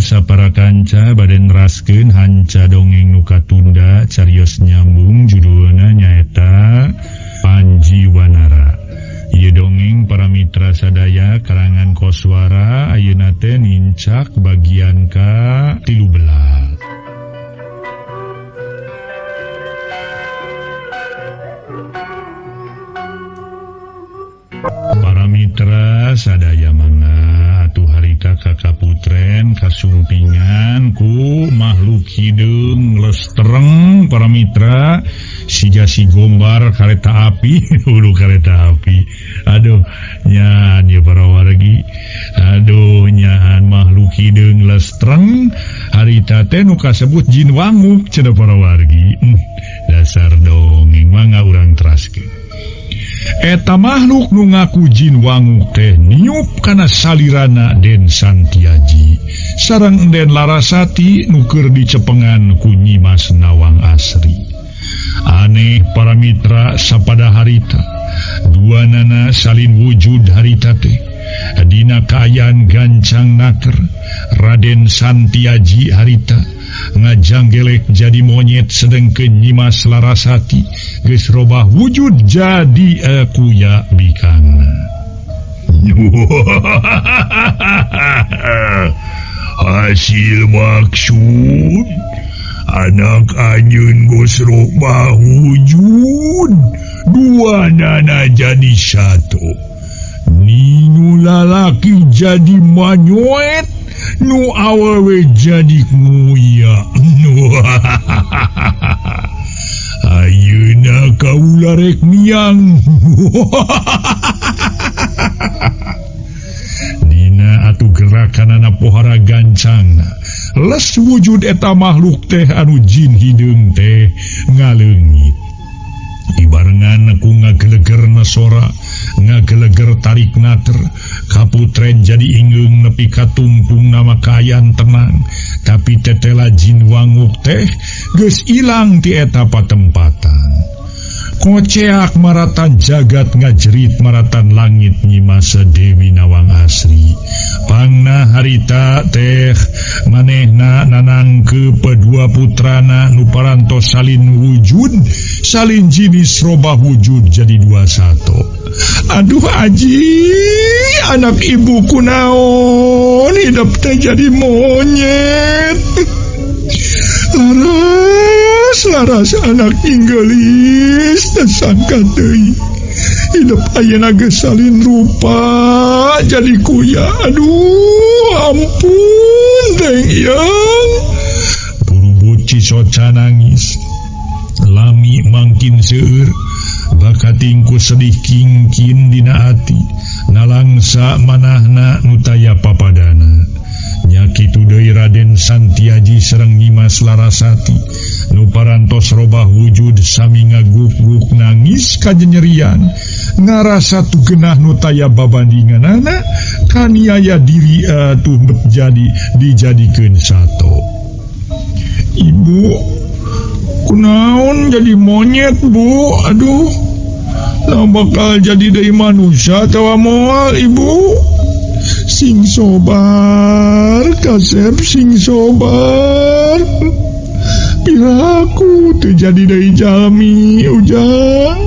sapara kanca baden raskeun hanca dongeng nuka tunda carios nyambung judulna nyaeta Panji Wanara. Ieu dongeng para mitra sadaya karangan Koswara ayeuna teh nincak bagian ka 13. Para mitra sadaya mangga atuh harita kakaputren kasumpingan ku makhluk hideung lestereng para mitra si gombar kareta api ulu kareta api aduh nyan ya para wargi aduh nyan makhluk hideung lestereng harita teh nu kasebut jin wanguk cenah para wargi dasar dongeng mangga urang teraskeun. Eta makhluk nu ngaku jin wanguk teh niup kana salirana Den Santiaji sareng Den Larasati nu keur dicepengan ku Nyimas Nawang Asri. Aneh para mitra sapada harita duanana salin wujud harita teh dina kaayaan gancang naker Raden Santiaji harita ngajanggelek jadi monyet sedengkeun Nyimas Larasati geus robah wujud jadi kuya bikangna. Hasil maksud anak anyun geus robah wujud duanana jadi satu. Ninu lalaki jadi manyuet nu awewe jadi nguya. Ayeuna kaula rek miang. Dina atuh gerakanana pohara gancangna les wujud eta makhluk teh anu jin hideung teh ngaleungit. Dibarengan ku ngageleger nasora ngageleger tarik nater kaputren jadi ingeung nepi ka tungtung nama kayan tenang tapi tetela jin wanguk teh geus ilang ti eta patempatan. Koceak maratan jagat ngajerit maratan langit Nyimas Dewi Nawang Asri. Pangna harita teh manehna nanangke pedua putrana nu parantos salin wujud salin jinis robah wujud jadi 21. Aduh aji anak ibu kunaon hidup teh jadi monyet. Laras anak inggelis tersangka deui hidup ayeuna geus salin rupa jadi kuya. Aduh ampun deng yang buru Cisoca nangis lami mangkin seueur bakatingku sedih kingkin dina ati nalangsa manahna nu taya papadana. Nyakitu deui Raden Santiaji sareng Nyimas Larasati nu parantos robah wujud sami ngaguk-guk nangis kajenyerian ngarasa tu genah nu taya babandinganana kaniaya diri atuh jadi dijadikeun sato. Ibu kunaon jadi monyet bu? Aduh nah bakal jadi deui manusia tawa moal ibu. Sing sobar kasep sing sobar piraku terjadi dari jalmi ujang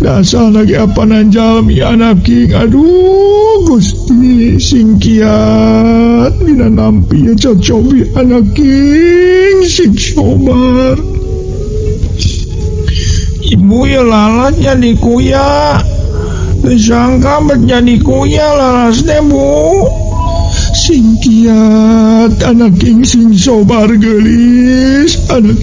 dasar lagi apanan jalmi anak king. Aduh Gusti sing kiat dina nampi ya cocobi anak king sing sobar. Ibu ya lalat jadi kuya disangka menjadi kuya laras deh bu. Sing kiat anak king sing sobar gelis anak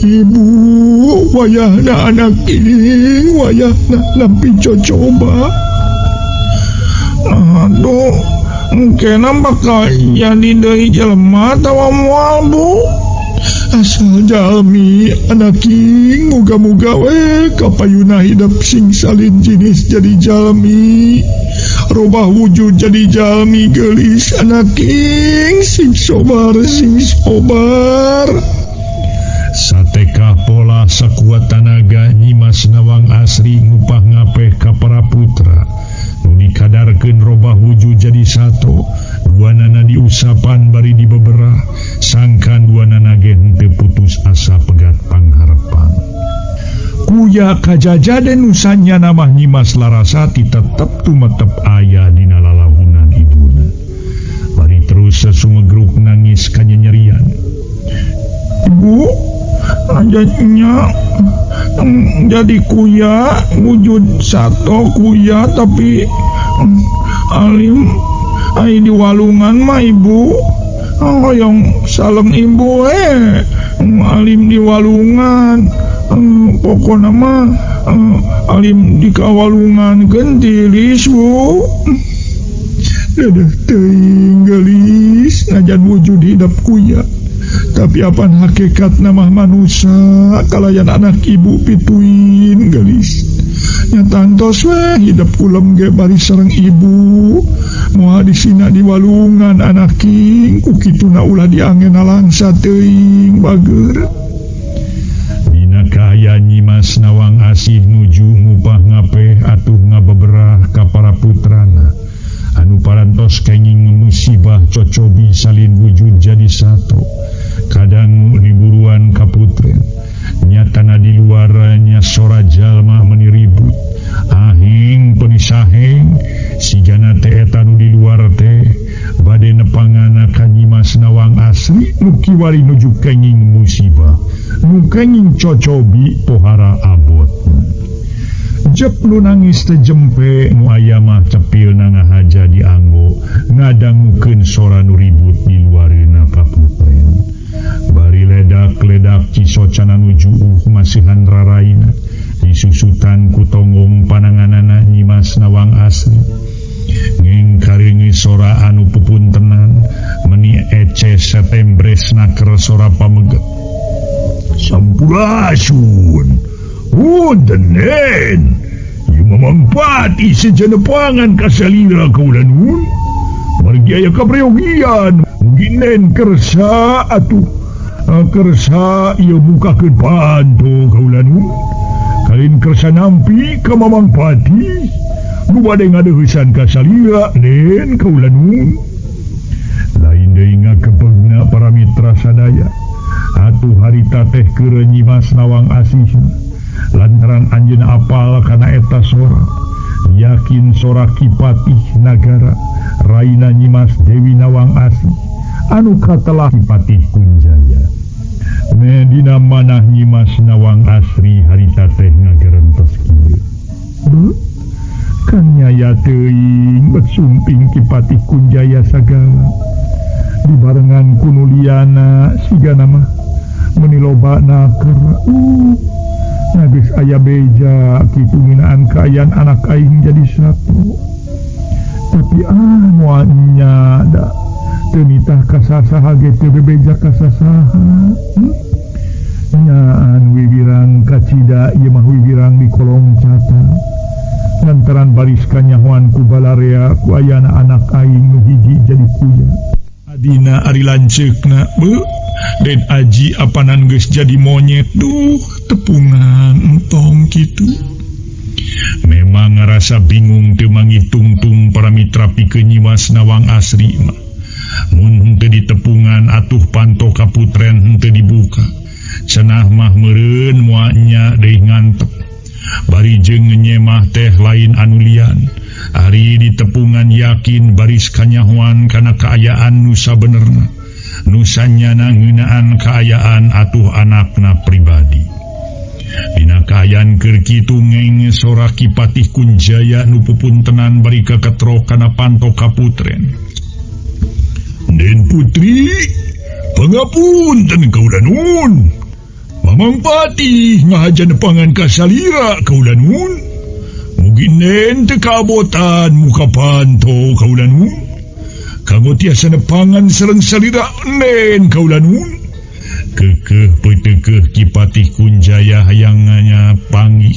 ibu wayahna anak king wayahna lampi cocoba. Aduh mungkin bakal jadi deui jelema tawa moal bu. Asal jalmi anak king muga-muga we kapayuna hidup sing salin jinis jadi jalmi robah wujud jadi jalmi gelis anak king sing sobar sateka pola sakuat tanaga Nyimas Nawang Asri ngupah ngapeh ka para putra nu dikadarkeun robah wujud jadi satu duanana diusapan bari dibeberah sangkan duanana ge henteu putus asa pegat pangharapan. Kuya kajajaden nusanya namah Nyimas Larasati tetep tumetep aya dina lalahunan ibuna. Bari terus sasumegruk nangis kanyanyerian. Ibu, ajanya jadi kuya wujud satu kuya tapi alim ai di walungan mah ibu hoyong salem ibu alim di walungan pokokna mah alim di kawalungan gentilis bu dadah teuing gelis ngajan wujud hidup kuya tapi apaan hakikat nama manusia kalayan anak ibu pituin gelis nyatantos weh hidup kulem ge bari sareng ibu moal disina di walungan anak king kukituna ulah diangena langsa teuing bager dina kaya Nyimas Nawang Asih nuju ngupah ngape atuh ngabeberah ka para putrana anu parantos kenging musibah cocobi salin wujud jadi satu kadang riburuan kaputren nyatana di luarnya sora jalma meniribut ahing penisaheng sigana teh eta nu di luar teh bade nepangana ka Nyimas Nawang Asri nu kiwari nuju kenging musibah nu kenging cocobi pohara abot jep lu nangis teh jempe nu aya mah cepil ngahaja dianggo ngadangukeun sora nu ribut di luareuna kaputren bari ledak-ledak cisocana nuju masihan raraina disusutan ku tonggong pananganana Nyimas Nawang Asri ngingkaringi sora anu pupuntenan meni ece setembres naker sora pameget sampurasun denen ieu mamampati sejenepangan kasalira kaulanun margi aya kapreogian ginen kersa atuh kersa ieu bukakeun panto kaulanun kalin kersa nampi ka mamampati nu bade ngadeuheusan kasalira nen kaulanun lain deui ngakepegna para mitra sadaya atuh harita teh keur Nyimas Nawang Asih lantaran anjeunna apal kana eta sora yakin sora Kipatih Nagara raina Nyimas Dewi Nawang Asih anu katelah Kipatih Kunjaya medina manah Nyimas Nawang Asri harita teh ngagerentos kieu kan nyaya teuing betsumping Kipatih Kunjaya sagala dibarengan kunuliana sigana mah meni lobana keur geus aya beja kitu nginaan kaayaan anak aing jadi satu tapi moal nyada teu nitah kasasaha ge teu bebeja kasasaha nyaan wiwirang kacida ieu mah wiwirang di kolong cata lantaran baris kanyahoan ku balarea ku ayana anak aing nu hiji jadi kuya adina ari lanceukna den aji apanan geus jadi monyet duh tepungan entong kitu memang ngarasa bingung teu manghitung-tung para mitra pikeun Nyimas Nawang Asri mah mun henteu ditepungan atuh panto kaputren henteu dibuka cenah mah meureun moal nya deui ngantep bari jeung nyemah teh lain anu lian ari ditepungan yakin baris kanyahoan kana kaayaan nu sabenerna nusanyana ngeunaan kaayaan atuh anakna pribadi dina kaayaan keur kitu ngenge sora Kipatih Kunjaya nu pupuntenan bari kaketro kana panto kaputren den putri pangapunten kaulanun mamampati ngahaja nepangan kasalira kaulanun mugi nen teu kabotan muka panto kaulanun kanggo tiasa nepangan sareng salira nen kaulanun keukeuh peuteukeuh Kipatih Kunjaya hayangnya panggih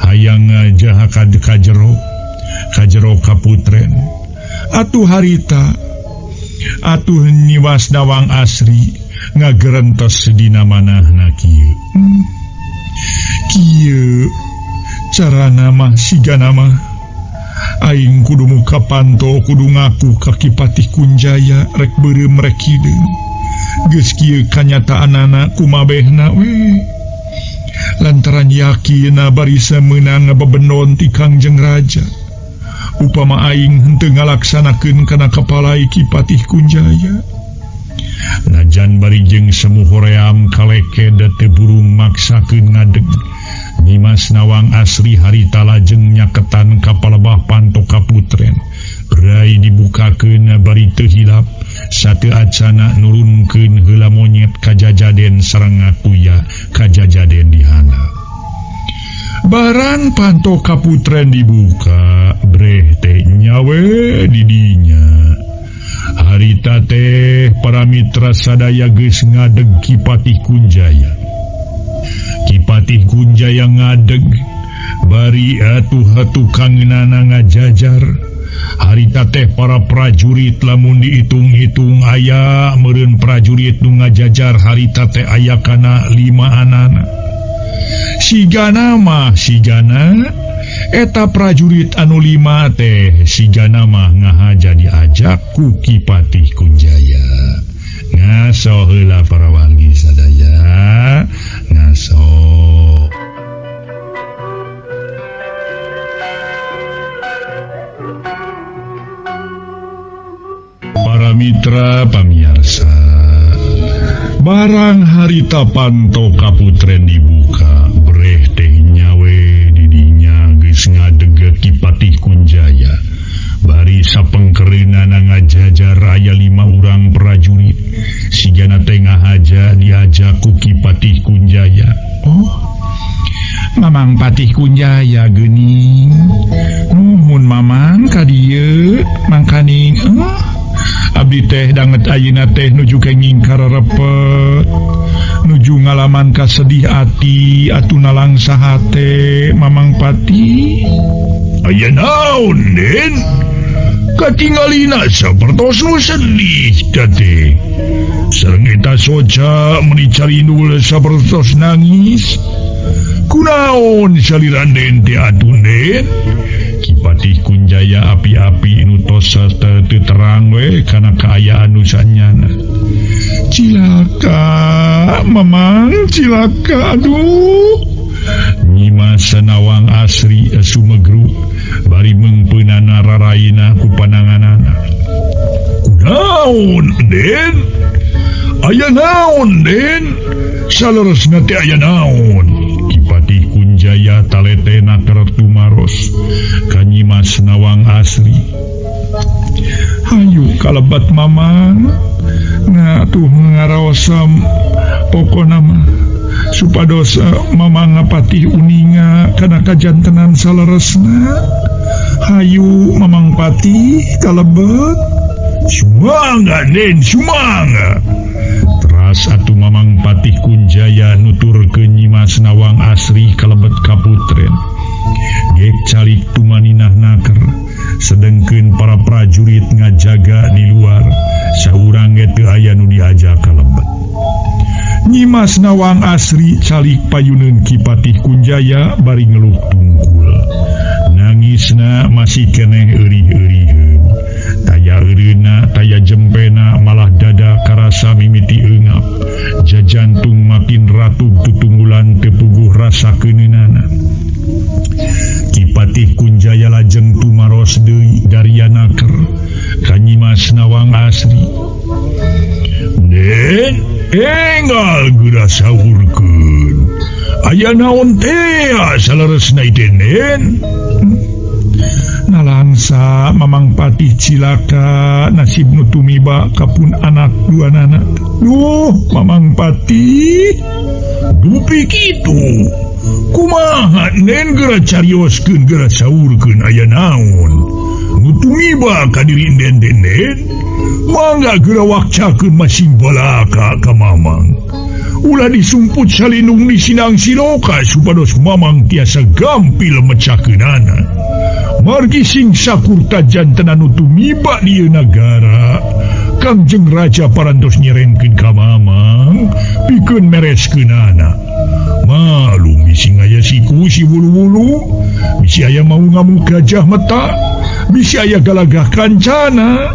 hayang jaha kajero kaputren atuh harita atuh Nyimas Nawang Asri ngagerentos dina manahna kieu carana mah sigana mah Aing kudu muka panto kudu ngaku kaki Patih Kunjaya rek beureum rek hideung. Geus kieu kanyataan anak kumabehna we. Lantaran yakin bari meunang bebenon ti Kangjeng Raja. Upama aing henteu ngalaksanakeun kana kapalai Ki Patih Kunjaya. Najan bari jeung semu hoream kaleke da teu burung maksakeun ngadeg. Nyimas Nawang Asri harita lajeng nyaketan ka palebah Panto Kaputren. Rai dibukakeun bari teu hilap sateu acana nurunkeun heula monyet kajajaden sareng ngakuya kajajaden dihana. Barang Panto Kaputren dibuka, breh teh nyawe di dinya. Harita teh para mitra sadaya geus ngadeg Ki Patih Kunjaya. Ki Patih Kunjaya ngadeg, bari atuh tukangeunana ngajajar. Harita teh para prajurit lamun dihitung-hitung aya meureun prajurit nu ngajajar harita teh aya kana 5 anana. Sigana eta prajurit anu 5 teh sigana mah ngahaja diajak ku Ki Patih Kunjaya. Ngaso heula para wargi sadaya, ngaso. Para mitra pamirsa, barang harita Panto Kaputren dibuka, breh teh nyawe didinya geus ngadeg Ki Patih Kunjaya. Bari sapengkereunana ngajajar aya 5 urang prajurit. Sigana teh ngahaja diajak ku Ki Patih Kunjaya. Oh, Mamang Patih Kunjaya geuning. Nuhun Mamang ka dieu mangkaning abdi teh danget ayeuna teh nuju kenging kararepet, nuju ngalaman kasedih ati atuna langsa hate Mamang Patih. Aya naon Den? Katinggalina sapertos nu sedih teh. Sareng eta soca meuni carindul sapertos nangis. Kunaon saliran Den teh atuh Den? Ki Patih Kunjaya api-api nu tos teu terang we kana kaayaan nu sanyana. Cilaka, Mamang, cilaka, aduh. Nyimas Nawang Asri sumegru bari meungpeunana raraina ku pananganana. Kunaon Den? Aya naon Den? Saleresna teh aya naon? Ki Patih Kunjaya taletena keur tumaros ka Nyimas Nawang Asri. Hayu kalebat Mamang, ngatuh ngaraosam pokona mah supados Mamang Patih uninga kana kajantenan saleresna. Hayu Mamang Patih kalebet. Sumangga Den, sumangga. Teras atuh Mamang Patih Kunjaya nuturkeun Nyimas Nawang Asri kalebet kaputren. Gek calik tumaninah naker, sedengkeun para prajurit ngajaga di luar, saurang ge teu aya nu diajak kalebet. Nyimas Nawang Asri calik payuneun Ki Patih Kunjaya bari ngeluh tungkul. Nangisna masih keneh eurih-euriheun. Taya eureuna, taya jempena, malah dada karasa mimiti eungap. Jajantung makin ratug tutunggulan teu puguh rasa keuneunanan. Ki Patih Kunjaya lajeng tumaros deui daryanaker ka Nyimas Nawang Asri. Den, enggal geura saurkeun. Aya naon teh saleresna Den? Nalangsa Mamang Patih cilaka nasib nu tumiba kapun anak 2 anak. Duh, Mamang Patih, dupi kitu. Kumaha Den geura carioskeun geura saurkeun aya naon? Nu tumiba ka diri Den? Mangga geura wakcakeun masing balaka ka Mamang. Ulah disumput salindung di sinang siloka supados Mamang tiasa gampil mecakeunana. Margi sing sakurta jantenan nu tumiba di nagara, Kangjeng Raja parantos nyerenkeun ka Mamang pikeun mereskeunana. Malum bisi aya siku si wulu-wulu, bisi aya mau ngamuk gajah mata, bisa aya galagah kancana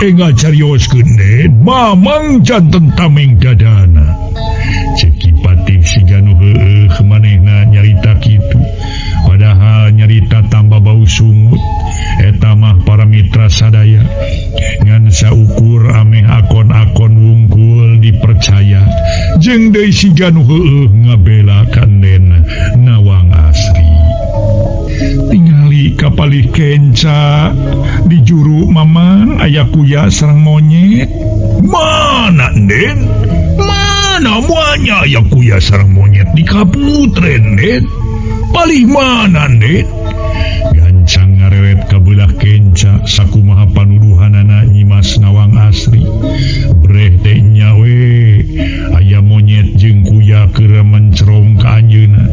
ngacarioskeun Den mamang janten tameng dadana ceki patih si Janu heueuh manehna nyarita kitu padahal nyarita tambah bau sungut eta mah para mitra sadaya ngan saukur ameh akon-akon wungkul dipercaya jeung deui si Janu heueuh ngabela kanden Nawang Asri tingali kapalih kenca di juru mamang aya kuya sareng monyet mana Den mana muanya aya kuya sareng monyet di Kaputren Den palih mana Den gancang ngarewet kabelah kenca sakumaha panuduhanana Nyimas Nawang Asri breh teh nyawe aya monyet jeung kuya keur mencerong ka anjeunna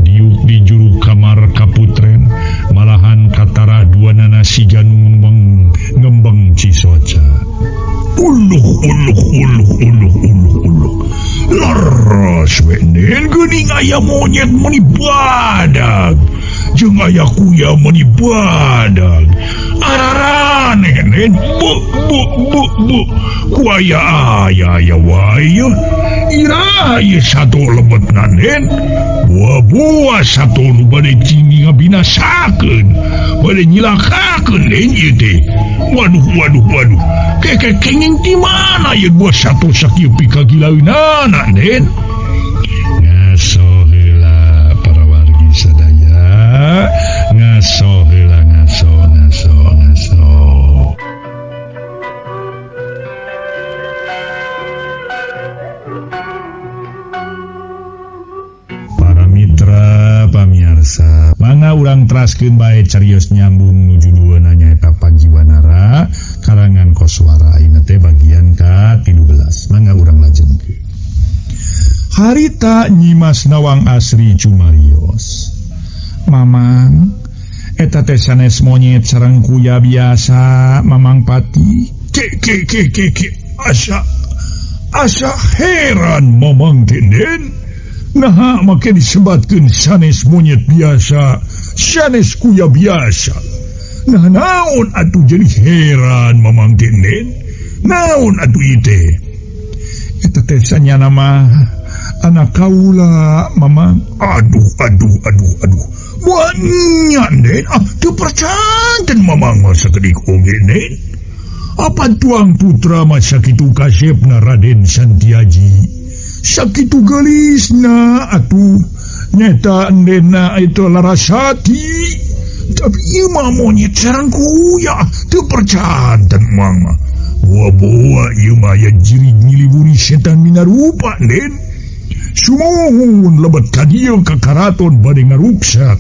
diuk di juru kamar Kaputren malahan katara duanana si Janu ngembeng Cisoca laras we Den geuning aya monyet meni badag jeung aya kuya meni badag araraneh Den bu kuaya aya wae ira ieu satu lebetna Den buah satu nu bade cinggi ngabinasakeun bade nyilakakeun Den ieu teh waduh kenging di mana ieu buah satu sakieu pikagilaeunana Den ngaso heula para wargi sadaya ngaso heula ngaso para mitra pamirsa mangga urang teraskeun bae carios nyambung nuju dueuna nyaeta Panjiwanara karangan Koswara ayeuna teh bagian ka-13 mangga urang lajengkeun harita Nyimas Nawang Asri cumarios mamang eta teh sanes monyet sareng kuya biasa mamang pati asa heran mamang Den nah make disebatkeun sanes monyet biasa sanes kuya biasa nah naon atuh jadi heran mamang Den naon atuh ieu teh eta teh sanyana mah anak kaula mamang aduh banyak Den teu percanten mamang mah sakedik oge Den apa tuang putra mah sakitu kasepna Raden Santiaji sakitu gelisna atuh nyata endena itu Larasati tapi ieu mah monyet sareng kuya teu percanten mamang mah buah ieu mah aya jiri nyiliburi setan minarupa Den sumohun lebet ka dieu ka karaton bade ngaruksak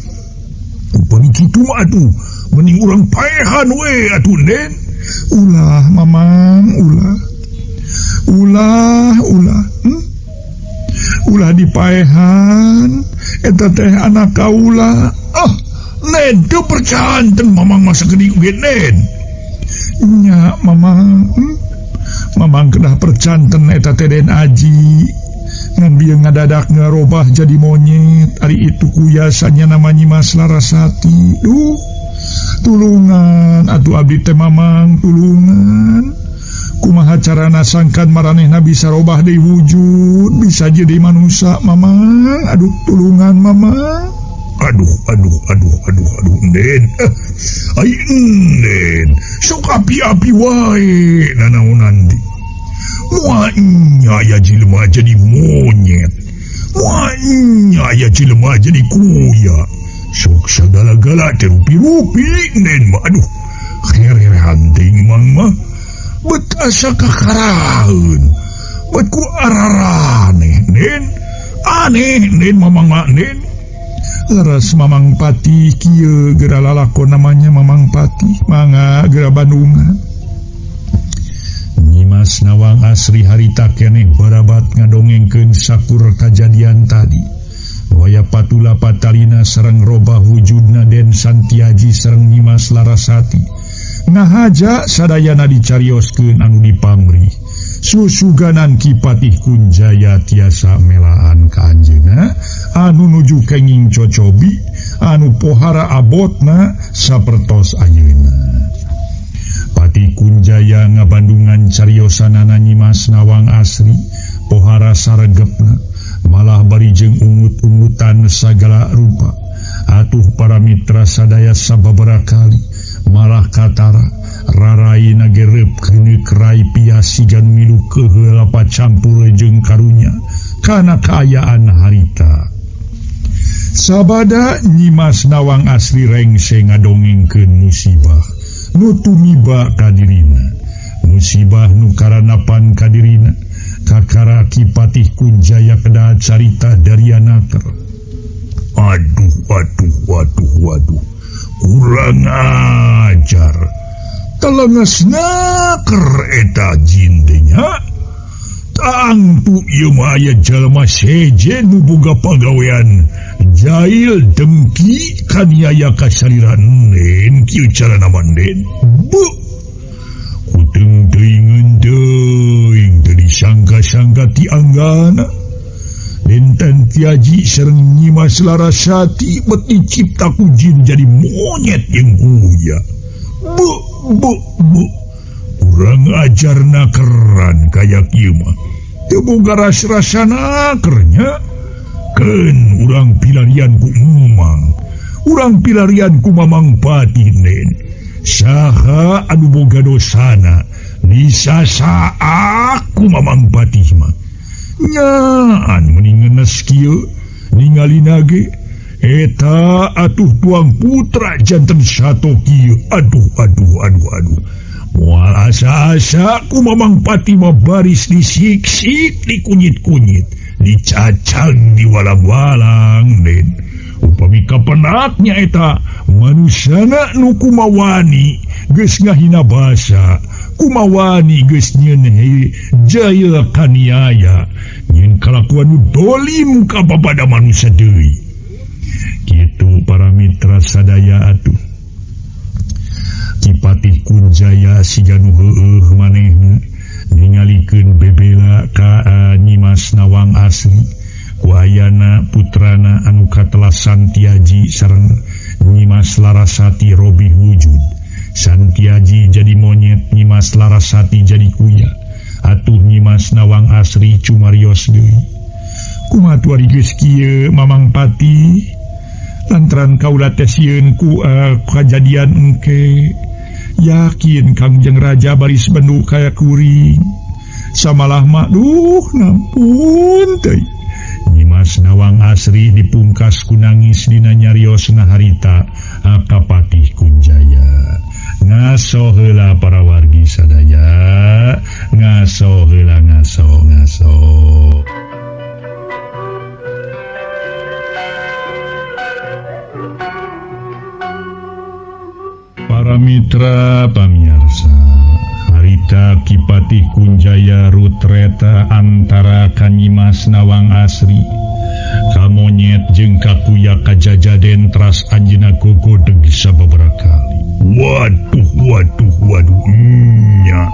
upami kitu mah atuh mending urang paehan we atuh Den ulah mamang ulah dipaehan eta teh anak kaula Den teu percanten mamang masa geuning ge Den nya mamang kedah percanten eta teh Den Aji ngambil ngadadak ngarobah jadi monyet ari itu kuya sanya nama Nyimas Larasati tulungan atuh abdi teh mamang tulungan kumaha carana sangkan maranehna bisa robah deui wujud bisa jadi manusia mamang aduh tulungan mamang aduh Den ai Den sok api-api wae nanaonan di muanya ya jelema jadi monyet muanya ya jelema jadi kuya sok sagala-gala terupi-rupi Den mah aduh herer hanting mang mah bet asa kakaraeun bet ku araraneh Den aneh Den mamang mah Den laras mamang pati kieu geura lalakon namanya mamang pati mangga geura Bandungan Nyimas Nawang Asri harita keneh barabat ngadongengkeun sakur kajadian tadi waya patula patalina sareng robah wujudna Den Santiaji sareng Nyimas Larasati ngahaja sadayana dicarioskeun anu dipamrih susuganan Kipatih Kunjaya tiasa melaan ka anjeunna anu nuju kenging cocobi anu pohara abotna sapertos ayeuna Raja ngabandungan cariosanana Nyimas Nawang Asri pohara saregepna malah barijeng ungut-ungutan sagala rupa. Atuh para mitra sadaya sababaraha kali malah katara rarai nagerep kene kerai piasi jan milu keheula pacampur jeung karunya kana kaayaan harita. Sabada Nyimas Nawang Asri rengse ngadongengkeun musibah nu tumiba ka dirina. Musibah nu karanapan ka dirina kakara Ki Patih Kunjaya kedah carita Daryanaker. Waduh, kurang ajar. Telenges naker eta jindenya. Tangtu ieu mah aya jalma seje nu boga pagawean jail dengki kaniaya kasaliran nen kieu carana manden. Kutung teuing teu disangka-sangka ti anggana. Lenten Tiaji sareng Nyimas Larasati bet dicipta ku jin jadi monyet yang uya. Kurang ajar nakeran kayak ieu mah. Teu boga rasa-rasa nakernya. Keun urang pilarian ku emang. Urang pilarian ku Mamang Patih nen. Saha anu boga dosana disasa aku Mamang Patih mah. Nyaan meningenes kieu ningalina ge eta atuh tuang putra janten sato kieu. Aduh. Moal asa-asa ku Mamang Patih mah baris disiksik, dikunyit-kunyit, dicacang, diwalang-walang den. Upami kapenaknya eta manusana nu kumawani geus ngahina basa, kumawani geus nyeuneuh jaya kaniaya, nyeun kalakuan nu dolim ka babada manusia deui. Kitu para mitra sadaya atuh. Ki Patih Kunjaya siga nu heueuh manehna ningalikeun bebela ka Nyimas Nawang Asri. Kuayana putrana anu katelasan Tiaji sareng Nyimas Larasati robih wujud. Santiaji jadi monyet, Nyimas Larasati jadi kuya. Atuh Nyimas Nawang Asri cumarios deui. Kumaha tuari geus kieu Mamang Patih? Lantaran kaula teh sieun ku kajadian engke. Yakin Kangjeng Raja baris bendu kaya kuring. Samalah mah nampun teh. Nyimas Nawang Asri dipungkas ku nangis dina nyarios ngaharita ka Patih Kunjaya. Ngaso heula para wargi sadaya, ngaso heula ngaso. Para mitra pamirsa, harita Ki Patih Kunjaya rutreta antara ka Nyimas Nawang Asri ka monyet jeung ka kuya kajajaden teras anjeunna gogodeg sababaraha kali. Waduh nya.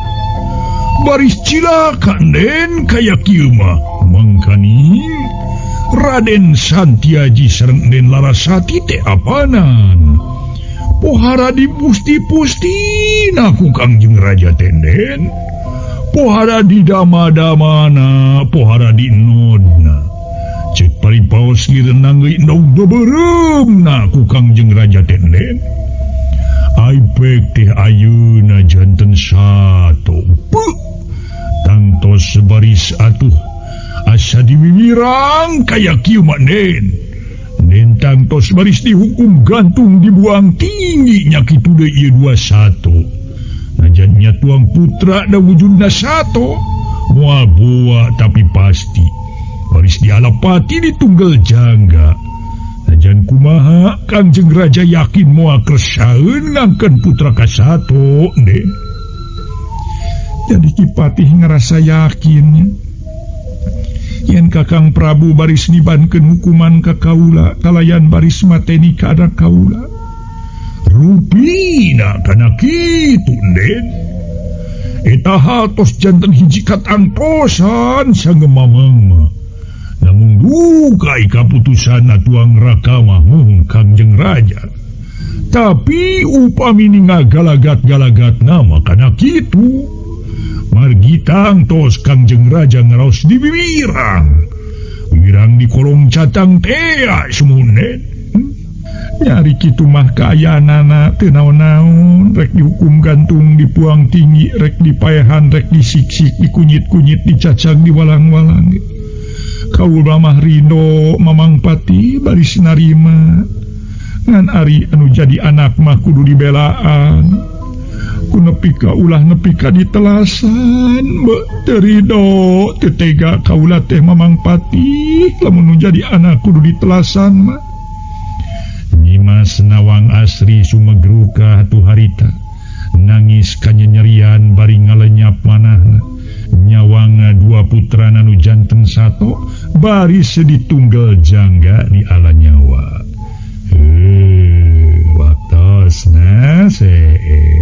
Baris cilaka den kaya kieu mah mangkani Raden Santiaji sareng Den Larasati teh apanan? Pohara dipusti-pustina ku Kangjeng Raja tenden. Pohara di dama-damana, pohara di nodna. Cek paripaos direnang geus endog bebereumna ku Kangjeng Raja tenden. Aipek teh ayeuna janten sato. Tangtos sebaris atuh asa diwiwirang kaya kieu mah den. Den tangtos baris dihukum gantung dibuang tinggi nya kitu deui ieu 21. Najan nya tuang putra da wujudna sato, moal boa tapi pasti. Baris dialapati ditunggal jangga. Najan kumaha Kangjeng Raja yakin moal kersaeun ngangkeun putra ka sato den. Jadi Ki Patih ngerasa yakinnya yen Kakang Prabu baris nibankeun hukuman ka kaula kalayan baris mateni ka anak kaula. Rupina kana kitu den. Eta hatos janten hiji katangtosan sange mamang mah. Namun duka kaputusan tuang raka mah Kangjeng Raja. tapi upami ngagalagat-galagat nama kana kitu margi tangtos Kangjeng Raja ngaraos di bibirang wirang di kolong catang tea semunet nyari kitu mah kaayanana teu naon-naon rek dihukum gantung dipuang tinggi rek dipaehan rek disiksik dikunyit-kunyit dicacang diwalang-walang kaula mah rino mamangpati baris narima ngan ari anu jadi anak mah kudu dibelaan ku nepi ka ulah nepi ka ditelasan teu ridho teu tega kaula teh mamangpati lamun nu jadi anak kudu ditelasan mah Nyimas Nawang Asri sumegruka hatu harita nangis kanyanyerian bari ngalenyap manahna nyawang dua putra nu janten sato bari seditunggal jangga di ala nyawa waktosna see